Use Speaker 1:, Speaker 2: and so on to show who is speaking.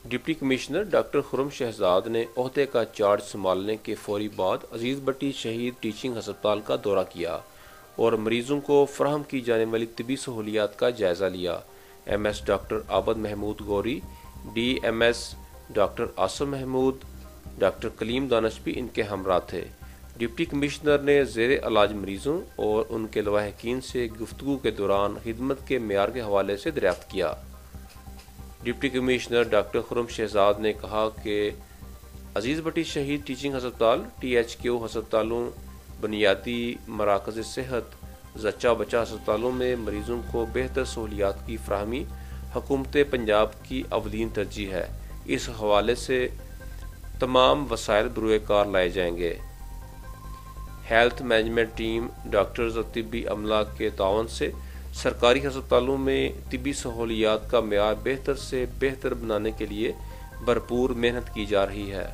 Speaker 1: Deputy commissioner doctor خرم شہزاد نے عہدے کا چارج سنبھالنے کے فوری بعد عزیز بٹی شہید ٹیچنگ ہسپتال کا دورہ کیا اور مریضوں کو فراہم کی جانے والی طبی سہولیات کا جائزہ لیا۔ M S doctor Abid Mahmood Ghauri, D M S doctor Asim Mahmood, doctor Kaleem Danish بھی ان کے ہمراہ تھے۔ ڈپٹی کمشنر نے زیر علاج مریضوں اور ان کے لواحقین سے گفتگو کے دوران خدمت کے معیار کے حوالے سے دریافت کیا۔ ڈپٹی کمشنر ڈاکٹر خرم شہزاد نے کہا کہ عزیز بٹی شہید ٹیچنگ ہسپتال، ٹی ایچ کیو ہسپتالوں، بنیادی مراکز صحت، زچہ بچہ ہسپتالوں میں مریضوں کو بہتر سہولیات کی فراہمی حکومت پنجاب کی اولین ترجیح ہے۔ اس حوالے سے تمام وسائل بروئے کار لائے جائیں گے۔ ہیلتھ مینجمنٹ ٹیم، ڈاکٹرز اور طبی عملہ کے تعاون سے سرکاری ہسپتالوں میں طبی سہولیات کا معیار بہتر سے بہتر بنانے کے لیے بھرپور محنت کی جا رہی ہے۔